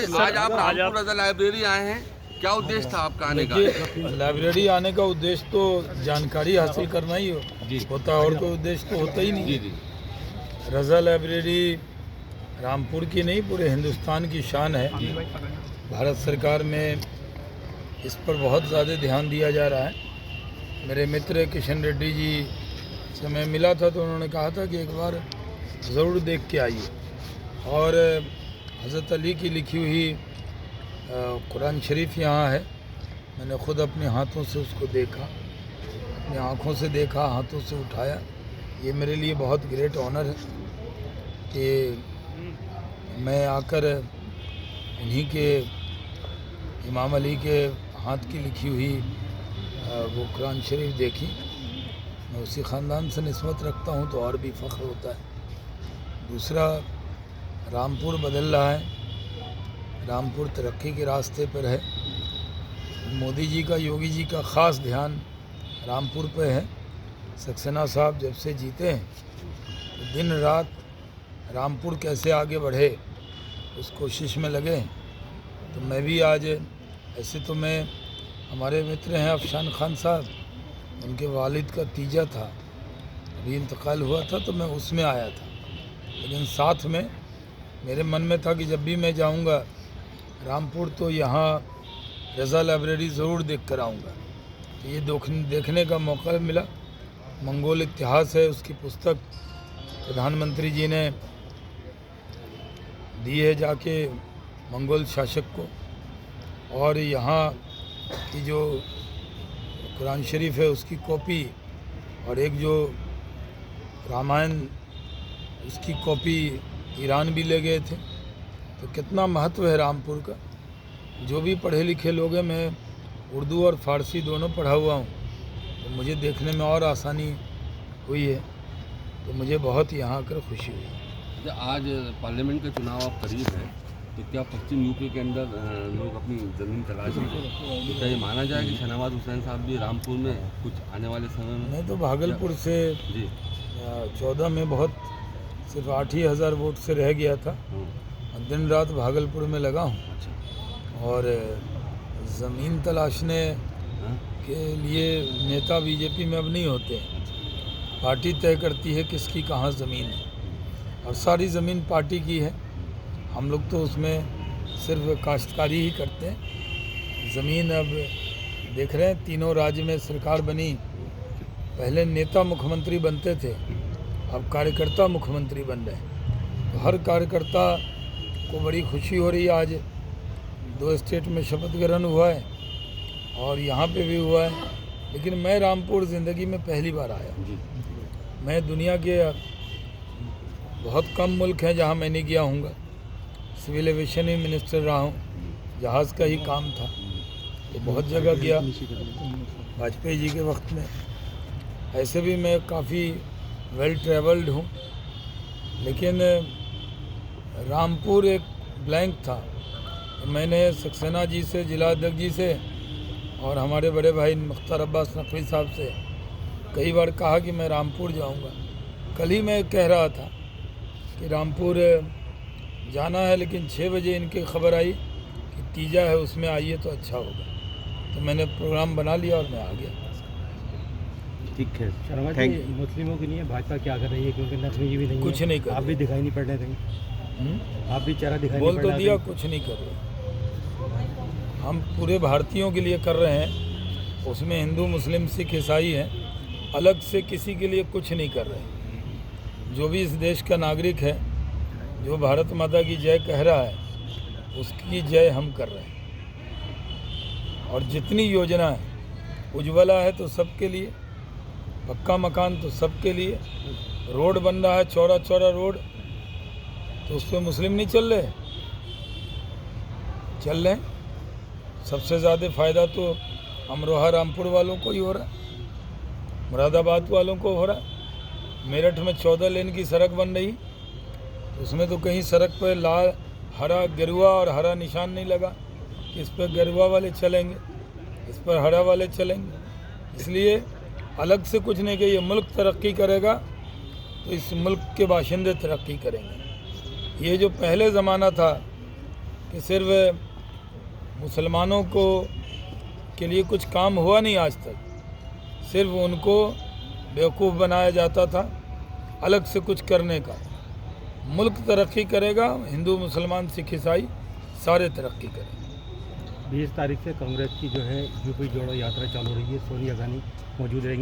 आज आप रामपुर रजा लाइब्रेरी आए हैं, क्या उद्देश्य था आपका आने का? लाइब्रेरी आने का उद्देश्य तो जानकारी हासिल करना ही होता है, और कोई उद्देश्य तो होता ही नहीं। रजा लाइब्रेरी रामपुर की नहीं, पूरे हिंदुस्तान की शान है। भारत सरकार में इस पर बहुत ज़्यादा ध्यान दिया जा रहा है। मेरे मित्र किशन रेड्डी जी से मैं मिला था तो उन्होंने कहा था कि एक बार ज़रूर देख के आइए। और हज़रत अली की लिखी हुई कुरान शरीफ यहाँ है। मैंने ख़ुद अपने हाथों से उसको देखा, अपनी आँखों से देखा, हाथों से उठाया। ये मेरे लिए बहुत ग्रेट ऑनर है कि मैं आकर उन्हीं के इमाम अली के हाथ की लिखी हुई वो कुरान शरीफ देखी। मैं उसी ख़ानदान से निस्बत रखता हूँ तो और भी फ़ख्र होता है। दूसरा, रामपुर बदल रहा है, रामपुर तरक्की के रास्ते पर है। मोदी जी का, योगी जी का ख़ास ध्यान रामपुर पे है। सक्सेना साहब जब से जीते हैं तो दिन रात रामपुर कैसे आगे बढ़े उस कोशिश में लगे। तो मैं भी आज, ऐसे तो मैं, हमारे मित्र हैं अफशान खान साहब, उनके वालिद का तीजा था, अभी इंतकाल हुआ था तो मैं उसमें आया था। लेकिन साथ में मेरे मन में था कि जब भी मैं जाऊंगा रामपुर तो यहाँ रज़ा लाइब्रेरी ज़रूर देख कर आऊँगा। तो ये देखने का मौका मिला। मंगोल इतिहास है, उसकी पुस्तक प्रधानमंत्री जी ने दी है जाके मंगोल शासक को। और यहाँ की जो कुरान शरीफ है उसकी कॉपी, और एक जो रामायण उसकी कॉपी ईरान भी ले गए थे। तो कितना महत्व है रामपुर का। जो भी पढ़े लिखे लोग हैं, मैं उर्दू और फ़ारसी दोनों पढ़ा हुआ हूँ, तो मुझे देखने में और आसानी हुई है। तो मुझे बहुत यहाँ आकर खुशी हुई। आज पार्लियामेंट का चुनाव आप करीब है, तो क्या पश्चिम यूपी के अंदर लोग अपनी ज़मीन तलाशेंगे? तो क्या ये माना जाए कि शहनवाज हुसैन साहब भी रामपुर में कुछ आने वाले समय में? मैं तो भागलपुर से 14 में बहुत सिर्फ 8 ही हज़ार वोट से रह गया था। दिन रात भागलपुर में लगा हूँ। और ज़मीन तलाशने के लिए नेता बीजेपी में अब नहीं होते। पार्टी तय करती है किसकी कहाँ ज़मीन है, और सारी ज़मीन पार्टी की है। हम लोग तो उसमें सिर्फ काश्तकारी ही करते हैं। ज़मीन अब देख रहे हैं, तीनों राज्य में सरकार बनी। पहले नेता मुख्यमंत्री बनते थे, अब कार्यकर्ता मुख्यमंत्री बन रहे हैं। तो हर कार्यकर्ता को बड़ी खुशी हो रही है। आज 2 स्टेट में शपथ ग्रहण हुआ है और यहाँ पे भी हुआ है। लेकिन मैं रामपुर ज़िंदगी में पहली बार आया। मैं दुनिया के बहुत कम मुल्क हैं जहाँ मैं नहीं गया हूँगा। सिविल एविएशन ही मिनिस्टर रहा हूँ, जहाज़ का ही काम था, तो बहुत जगह गया वाजपेयी जी के वक्त में। ऐसे भी मैं काफ़ी वेल ट्रेवल्ड हूँ। लेकिन रामपुर एक ब्लैंक था। तो मैंने सक्सेना जी से, जिला अध्यक्ष जी से, और हमारे बड़े भाई मुख्तार अब्बास नकवी साहब से कई बार कहा कि मैं रामपुर जाऊंगा। कल ही मैं कह रहा था कि रामपुर जाना है, लेकिन 6 बजे इनकी खबर आई कि तीजा है, उसमें आइए तो अच्छा होगा। तो मैंने प्रोग्राम बना लिया और मैं आ गया। ठीक है, मुस्लिमों के लिए भाजपा क्या कर रही है? क्योंकि नकवी जी भी नहीं, कुछ नहीं कर, आप भी दिखाई नहीं पड़ रहे कहीं। आप भी चेहरा दिखाई बोल नहीं तो पड़ दिया, कुछ नहीं कर रहे। हम पूरे भारतीयों के लिए कर रहे हैं। उसमें हिंदू, मुस्लिम, सिख, ईसाई हैं, अलग से किसी के लिए कुछ नहीं कर रहे। जो भी इस देश का नागरिक है, जो भारत माता की जय कह रहा है, उसकी जय हम कर रहे हैं। और जितनी योजना है, उज्ज्वला है तो सबके लिए, पक्का मकान तो सबके लिए, रोड बन रहा है, चौड़ा चौड़ा रोड, तो उस पर मुस्लिम नहीं चल रहे, चल रहे हैं। सबसे ज़्यादा फ़ायदा तो अमरोहा रामपुर वालों को ही हो रहा है, मुरादाबाद वालों को हो रहा है। मेरठ में 14 लेन की सड़क बन रही, तो उसमें तो कहीं सड़क पर लाल, हरा, गेरुआ और हरा निशान नहीं लगा कि इस पर गेरुआ वाले चलेंगे, इस पर हरा वाले चलेंगे। इसलिए अलग से कुछ नहीं कि ये मुल्क तरक्की करेगा तो इस मुल्क के बाशिंदे तरक्की करेंगे। ये जो पहले ज़माना था कि सिर्फ मुसलमानों को के लिए कुछ काम हुआ नहीं आज तक, सिर्फ उनको बेवकूफ़ बनाया जाता था अलग से कुछ करने का। मुल्क तरक्की करेगा, हिंदू मुसलमान सिख ईसाई सारे तरक्की करेंगे। 20 तारीख से कांग्रेस की जो है यूपी जोड़ो यात्रा चालू रही है, सोनिया गांधी मौजूद रहेंगी।